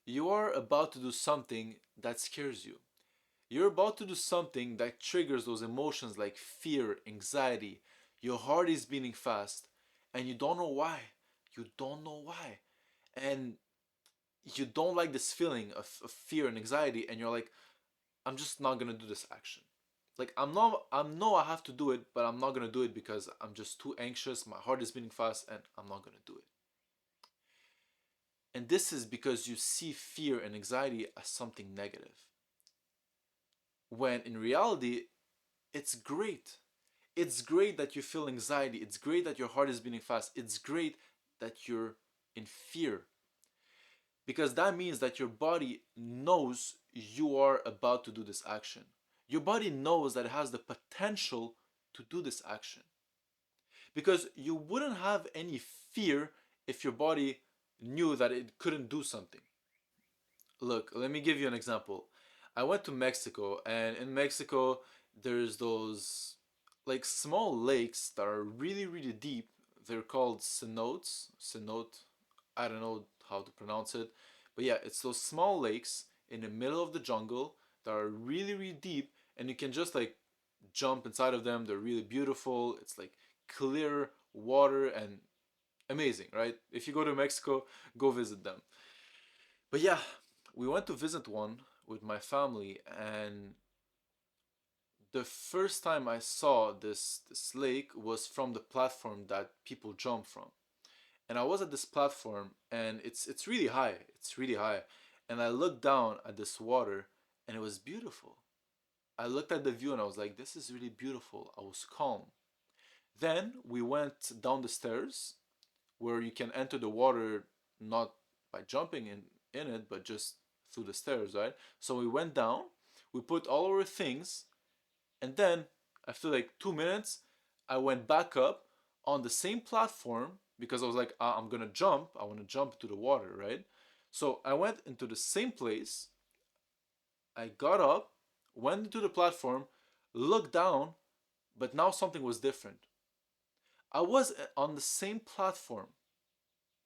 You are about to do something that scares you. You're about to do something that triggers those emotions like fear, anxiety. Your heart is beating fast, and you don't know why. You don't know why. And you don't like this feeling of fear and anxiety, and you're like, I'm just not gonna do this action. Like I know I have to do it, but I'm not gonna do it because I'm just too anxious, my heart is beating fast, and I'm not gonna do it. And this is because you see fear and anxiety as something negative. When in reality, it's great. It's great that you feel anxiety. It's great that your heart is beating fast. It's great that you're in fear because that means that your body knows you are about to do this action. Your body knows that it has the potential to do this action because you wouldn't have any fear if your body knew that it couldn't do something. Look, let me give you an example. I went to Mexico, and in Mexico, there's those like small lakes that are really, really deep. They're called cenotes. Cenote, I don't know how to pronounce it, but yeah, it's those small lakes in the middle of the jungle that are really, really deep, and you can just like jump inside of them. They're really beautiful. It's like clear water and amazing, right? If you go to Mexico, go visit them. But yeah, we went to visit one with my family, and the first time I saw this lake was from the platform that people jump from. And I was at this platform, and it's really high. It's really high. And I looked down at this water, and it was beautiful. I looked at the view and I was like, this is really beautiful. I was calm. Then we went down the stairs where you can enter the water not by jumping in it, but just through the stairs, right? So we went down, we put all our things, and then after like 2 minutes, I went back up on the same platform because I was like, I'm gonna jump. I want to jump into the water, right? So I went into the same place. I got up, went into the platform, looked down, but now something was different. I was on the same platform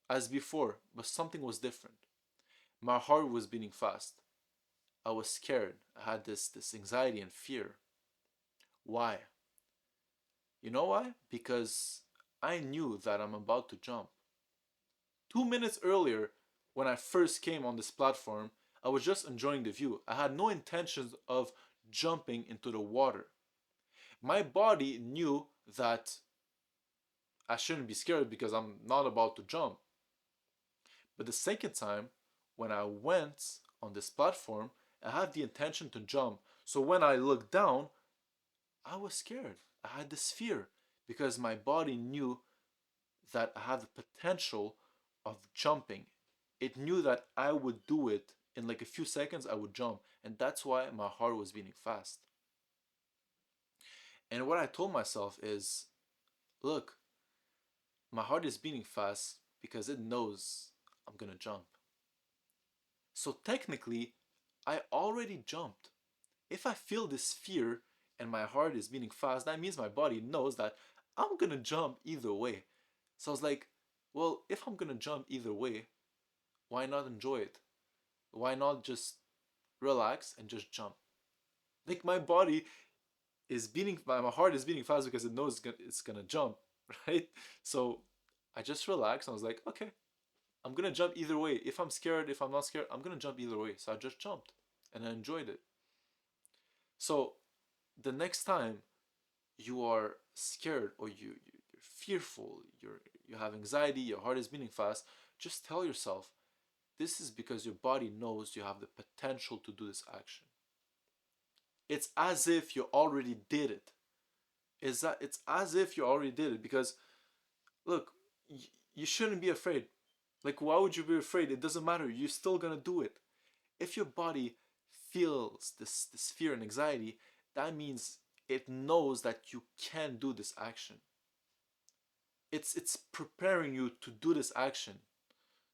as before, but something was different. My heart was beating fast. I was scared. I had this anxiety and fear. Why? You know why? Because I knew that I'm about to jump. 2 minutes earlier, when I first came on this platform, I was just enjoying the view. I had no intentions of jumping into the water. My body knew that I shouldn't be scared because I'm not about to jump. But the second time, when I went on this platform, I had the intention to jump. So when I looked down, I was scared. I had this fear because my body knew that I had the potential of jumping. It knew that I would do it in like a few seconds, I would jump. And that's why my heart was beating fast. And what I told myself is look, my heart is beating fast because it knows I'm gonna jump. So technically, I already jumped. If I feel this fear and my heart is beating fast, that means my body knows that I'm gonna jump either way. So I was like, well, if I'm gonna jump either way, why not enjoy it? Why not just relax and just jump? Like my body is beating, my heart is beating fast because it knows it's gonna jump, right? So I just relaxed. I was like, okay, I'm gonna jump either way. If I'm scared, if I'm not scared, I'm gonna jump either way. So I just jumped and I enjoyed it. So the next time you are scared or you're fearful, you have anxiety, your heart is beating fast, just tell yourself this is because your body knows you have the potential to do this action. It's as if you already did it. It's as if you already did it because look, you shouldn't be afraid. Like why would you be afraid? It doesn't matter. You're still gonna do it. If your body feels this fear and anxiety, that means it knows that you can do this action. It's preparing you to do this action.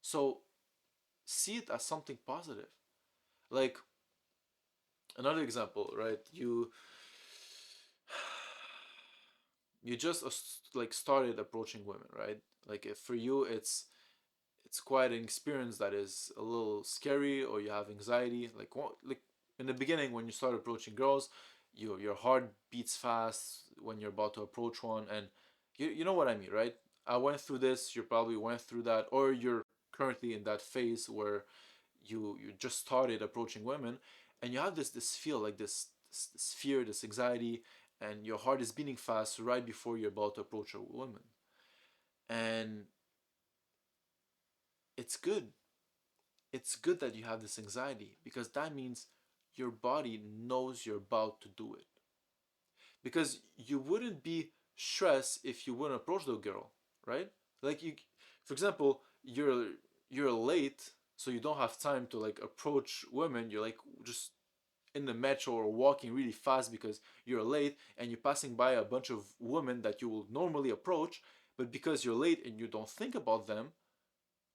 So see it as something positive. Like another example, right? You just like started approaching women, right? Like if for you, it's it's quite an experience that is a little scary, or you have anxiety. Like in the beginning when you start approaching girls, your heart beats fast when you're about to approach one, and you know what I mean, right? I went through this. You probably went through that, or you're currently in that phase where you just started approaching women, and you have this feel like this fear, this anxiety, and your heart is beating fast right before you're about to approach a woman. And it's good. It's good that you have this anxiety, because that means your body knows you're about to do it. Because you wouldn't be stressed if you wouldn't approach the girl, right? Like you, for example, you're late, so you don't have time to like approach women. You're like just in the metro or walking really fast because you're late, and you're passing by a bunch of women that you will normally approach, but because you're late and you don't think about them,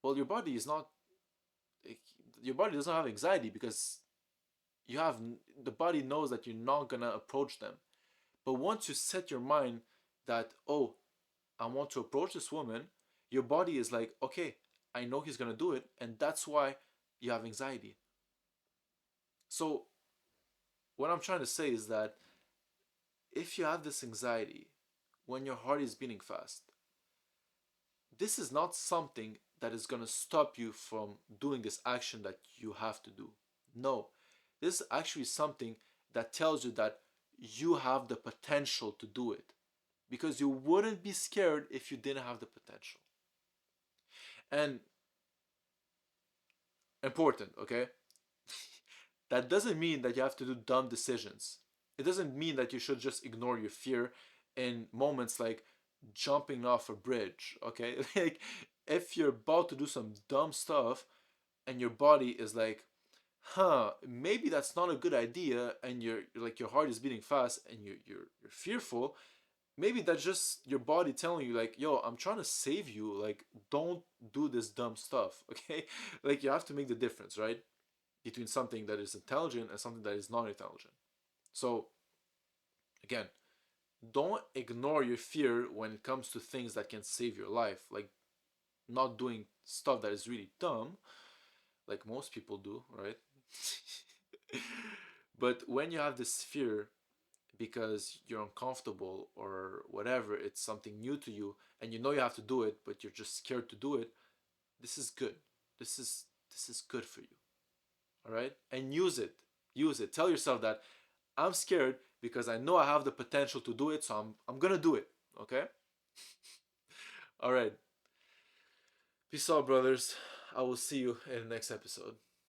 well, your body is not, your body doesn't have anxiety, because you have, the body knows that you're not gonna approach them. But once you set your mind that, oh, I want to approach this woman, your body is like, okay, I know he's gonna do it, and that's why you have anxiety. So what I'm trying to say is that if you have this anxiety when your heart is beating fast, this is not something that is going to stop you from doing this action that you have to do. No, this is actually something that tells you that you have the potential to do it, because you wouldn't be scared if you didn't have the potential. And important, okay? That doesn't mean that you have to do dumb decisions. It doesn't mean that you should just ignore your fear in moments like jumping off a bridge, okay? Like if you're about to do some dumb stuff and your body is like, huh, maybe that's not a good idea, and you're like your heart is beating fast and you're fearful, maybe that's just your body telling you like, yo, I'm trying to save you, like don't do this dumb stuff, okay? Like you have to make the difference, right? Between something that is intelligent and something that is not intelligent. So again, don't ignore your fear when it comes to things that can save your life, like not doing stuff that is really dumb, like most people do, right? But when you have this fear because you're uncomfortable or whatever, it's something new to you, and you know you have to do it, but you're just scared to do it, this is good. This is good for you. All right? And use it. Use it. Tell yourself that I'm scared because I know I have the potential to do it, so I'm gonna do it. Okay? All right. Peace out, brothers. I will see you in the next episode.